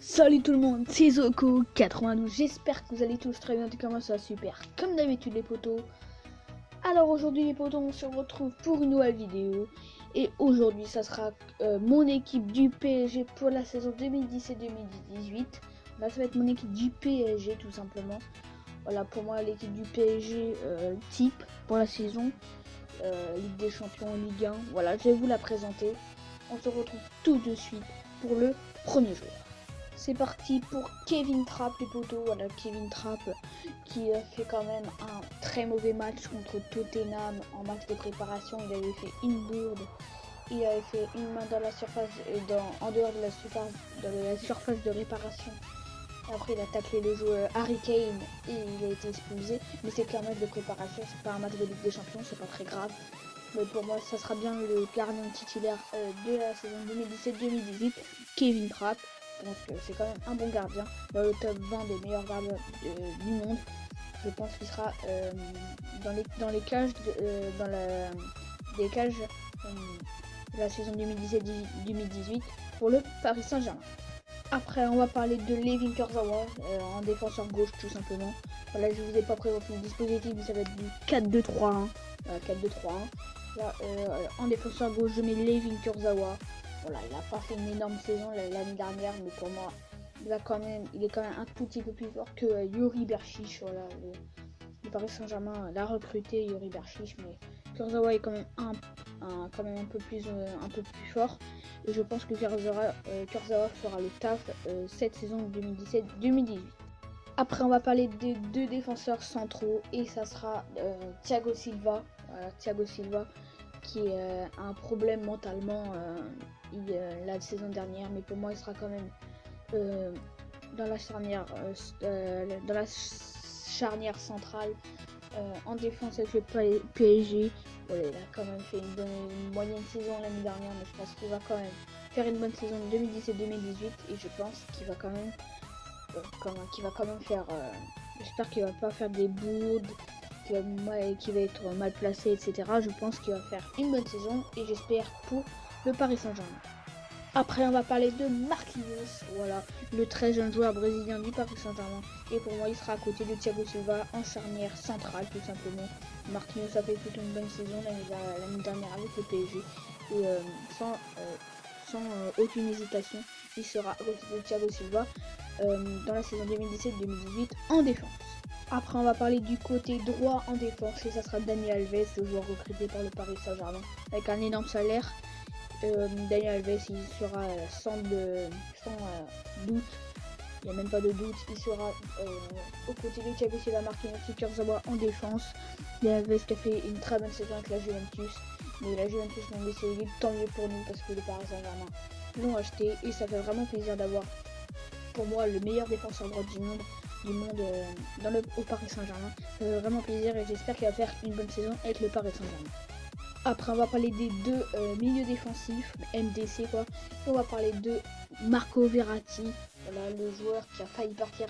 Salut tout le monde, c'est Zoko92, j'espère que vous allez tous très bien, et comment ça va super, comme d'habitude les potos. Alors aujourd'hui les potos, on se retrouve pour une nouvelle vidéo, et aujourd'hui ça sera mon équipe du PSG pour la saison 2017-2018. Là ça va être mon équipe du PSG tout simplement. Voilà pour moi l'équipe du PSG type pour la saison, Ligue des Champions, Ligue 1, voilà je vais vous la présenter. On se retrouve tout de suite pour le premier joueur. C'est parti pour Kevin Trapp les potos, voilà Kevin Trapp qui fait quand même un très mauvais match contre Tottenham en match de préparation. Il avait fait une bourde, il avait fait une main dans la surface, en dehors de la surface de réparation. Après il a taclé le joueur Harry Kane et il a été expulsé. Mais c'est qu'un match de préparation, c'est pas un match de Ligue des Champions, c'est pas très grave. Mais pour moi ça sera bien le gardien titulaire de la saison 2017-2018, Kevin Trapp. Je pense que c'est quand même un bon gardien, dans le top 20 des meilleurs gardiens du monde. Je pense qu'il sera dans les cages des cages de la saison 2017-2018 pour le Paris Saint-Germain. Après on va parler de Layvin Kurzawa en défenseur gauche tout simplement. Voilà, je vous ai pas présenté le dispositif, mais ça va être du 4-2-3-1. 4-2-3-1. Là en défenseur gauche je mets Layvin Kurzawa. Voilà, il n'a pas fait une énorme saison l'année dernière, mais pour moi, il est quand même un tout petit peu plus fort que Yuri Berchiche. Voilà, le Paris Saint-Germain l'a recruté Yuri Berchiche, mais Kurzawa est quand même un peu plus fort. Et je pense que Kurzawa fera le taf cette saison 2017-2018. Après, on va parler des deux défenseurs centraux, et ça sera Thiago Silva. Thiago Silva qui a un problème mentalement la saison dernière, mais pour moi il sera quand même dans la charnière centrale en défense avec le PSG. Voilà, il a quand même fait une moyenne saison l'année dernière, mais je pense qu'il va quand même faire une bonne saison 2017-2018, et je pense qu'il va quand même faire j'espère qu'il va pas faire des bourdes, qui va être mal placé, etc. Je pense qu'il va faire une bonne saison, et j'espère pour le Paris Saint-Germain. Après on va parler de Marquinhos, voilà, le très jeune joueur brésilien du Paris Saint-Germain, et pour moi il sera à côté de Thiago Silva en charnière centrale tout simplement. Marquinhos a fait toute une bonne saison l'année dernière avec le PSG, et sans aucune hésitation il sera à côté de Thiago Silva dans la saison 2017-2018 en défense. Après on va parler du côté droit en défense, et ça sera Daniel Alves, le joueur recruté par le Paris Saint-Germain avec un énorme salaire. Daniel Alves il sera sans doute, il n'y a même pas de doute, il sera aux côtés de Thiago Silva, Marquinhos et Kurzawa en défense. Daniel Alves qui a fait une très bonne saison avec la Juventus, mais la Juventus l'ont laissé libre, tant mieux pour nous parce que le Paris Saint-Germain l'ont acheté, et ça fait vraiment plaisir d'avoir pour moi le meilleur défenseur droit du monde au Paris Saint-Germain. Ça fait vraiment plaisir, et j'espère qu'il va faire une bonne saison avec le Paris Saint-Germain. Après on va parler des deux milieux défensifs, MDC quoi, et on va parler de Marco Verratti, voilà, le joueur qui a failli partir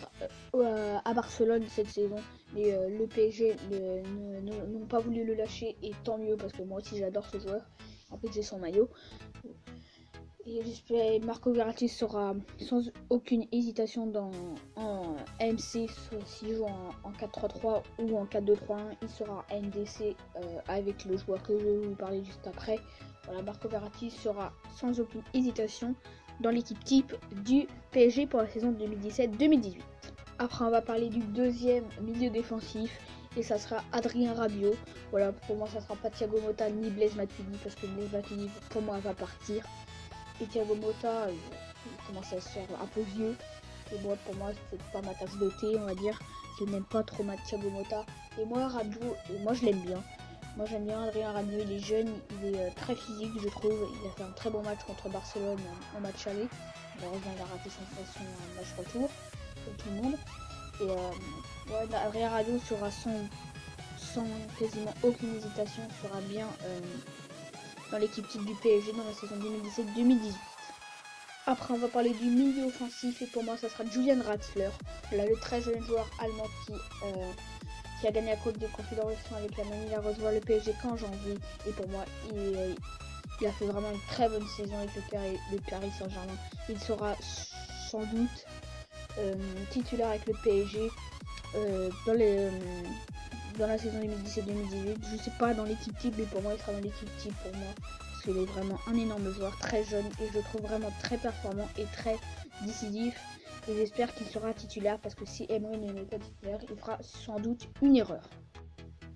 à Barcelone cette saison, mais le PSG n'ont pas voulu le lâcher, et tant mieux parce que moi aussi j'adore ce joueur, en fait j'ai son maillot. Et j'espère que Marco Verratti sera sans aucune hésitation en MC, s'il joue en 4-3-3 ou en 4-2-3-1, il sera MDC avec le joueur que je vais vous parler juste après. Voilà, Marco Verratti sera sans aucune hésitation dans l'équipe type du PSG pour la saison 2017-2018. Après on va parler du deuxième milieu défensif, et ça sera Adrien Rabiot. Voilà, pour moi ça sera pas Thiago Motta ni Blaise Matuidi, parce que Blaise Matuidi pour moi va partir. Et Thiago Motta il commence à se faire un peu vieux, et moi pour moi c'est pas ma tasse de thé, on va dire. Je n'aime pas trop Thiago Motta, et moi Rabiot, moi je l'aime bien. Moi j'aime bien Adrien Rabiot, il est jeune, il est très physique je trouve, il a fait un très bon match contre Barcelone en match aller. Malheureusement il a raté son match retour comme tout le monde, et ouais, Adrien Rabiot sera sans quasiment aucune hésitation, sera bien dans l'équipe type du PSG dans la saison 2017-2018. Après on va parler du milieu offensif, et pour moi ça sera Julian Draxler, là, le très jeune joueur allemand qui a gagné la Coupe des Confédérations avec la Manille, il a rejoint le PSG qu'en janvier, et pour moi il a fait vraiment une très bonne saison avec le Paris Saint-Germain. Il sera sans doute titulaire avec le PSG dans la saison 2017-2018. Je sais pas dans l'équipe type, mais pour moi il sera dans l'équipe type pour moi. Parce qu'il est vraiment un énorme joueur, très jeune, et je le trouve vraiment très performant et très décisif. Et j'espère qu'il sera titulaire, parce que si Emery ne met pas titulaire, il fera sans doute une erreur.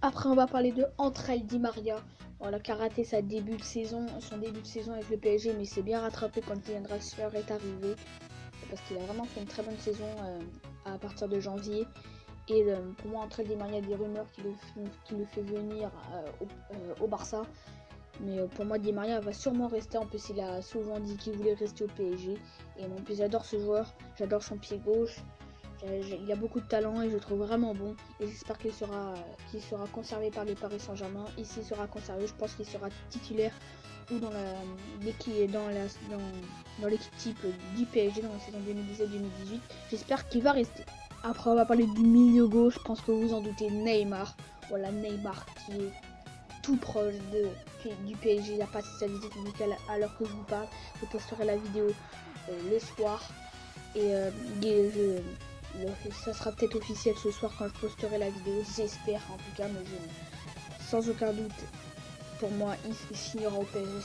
Après on va parler de Angel Di Maria, voilà, qui a raté son début de saison avec le PSG, mais s'est bien rattrapé quand Kylian Draxler est arrivé, parce qu'il a vraiment fait une très bonne saison à partir de janvier. Et pour moi, Angel Di Maria, il y a des rumeurs qui le fait venir au Barça. Mais pour moi, Di Maria va sûrement rester. En plus, il a souvent dit qu'il voulait rester au PSG. Et en plus, j'adore ce joueur. J'adore son pied gauche. Il a beaucoup de talent et je le trouve vraiment bon. Et j'espère qu'il sera conservé par le Paris Saint-Germain. Et s'il sera conservé, je pense qu'il sera titulaire ou dans l'équipe type du PSG dans la saison 2017-2018. J'espère qu'il va rester. Après, on va parler du milieu gauche. Je pense que vous en doutez, Neymar. Voilà, Neymar qui est tout proche du PSG. Il a passé sa visite médicale à l'heure que je vous parle. Je posterai la vidéo le soir. Et ça sera peut-être officiel ce soir quand je posterai la vidéo. J'espère en tout cas, mais sans aucun doute. Pour moi, il signera au PSG.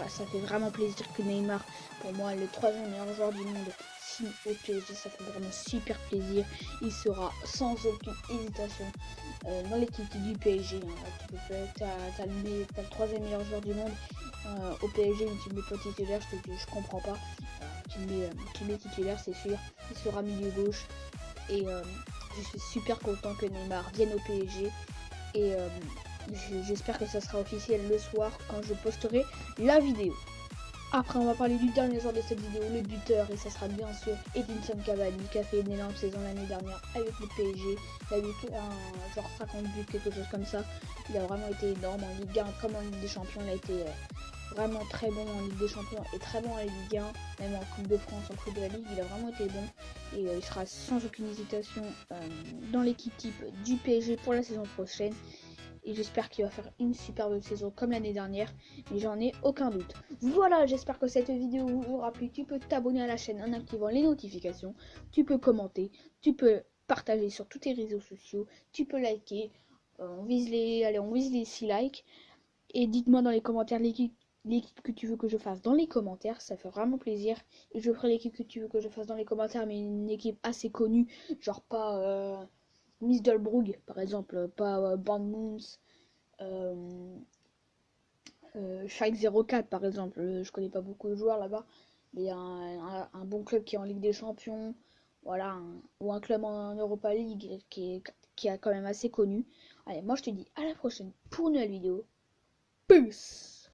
Ça fait vraiment plaisir que Neymar, pour moi, le 3e meilleur joueur du monde, signe au PSG. Ça fait vraiment super plaisir. Il sera sans aucune hésitation dans l'équipe du PSG. Tu as le 3e meilleur joueur du monde au PSG, mais tu le mets pas titulaire. Je comprends pas. Tu le mets titulaire, c'est sûr. Il sera milieu gauche. Et je suis super content que Neymar vienne au PSG. Et j'espère que ça sera officiel le soir quand je posterai la vidéo. Après, on va parler du dernier joueur de cette vidéo, le buteur, et ça sera bien sûr Edinson Cavani, qui a fait une énorme saison l'année dernière avec le PSG. Il a eu genre 50 buts, quelque chose comme ça. Il a vraiment été énorme en Ligue 1 comme en Ligue des Champions. Il a été vraiment très bon en Ligue des Champions et très bon en Ligue 1, même en Coupe de France, en Coupe de la Ligue. Il a vraiment été bon et il sera sans aucune hésitation dans l'équipe type du PSG pour la saison prochaine. Et j'espère qu'il va faire une superbe saison comme l'année dernière, mais j'en ai aucun doute. Voilà, j'espère que cette vidéo vous aura plu. Tu peux t'abonner à la chaîne en activant les notifications, tu peux commenter, tu peux partager sur tous tes réseaux sociaux, tu peux liker, on vise les 6 likes, et dites-moi dans les commentaires l'équipe que tu veux que je fasse dans les commentaires, ça fait vraiment plaisir, et je ferai l'équipe que tu veux que je fasse dans les commentaires, mais une équipe assez connue, genre pas... Miss Delbrugge par exemple, pas Bandmoons, Schalke 04 par exemple, je connais pas beaucoup de joueurs là-bas, mais il y a un bon club qui est en Ligue des Champions, voilà, ou un club en Europa League qui est quand même assez connu. Allez, moi je te dis à la prochaine pour une nouvelle vidéo. Peace.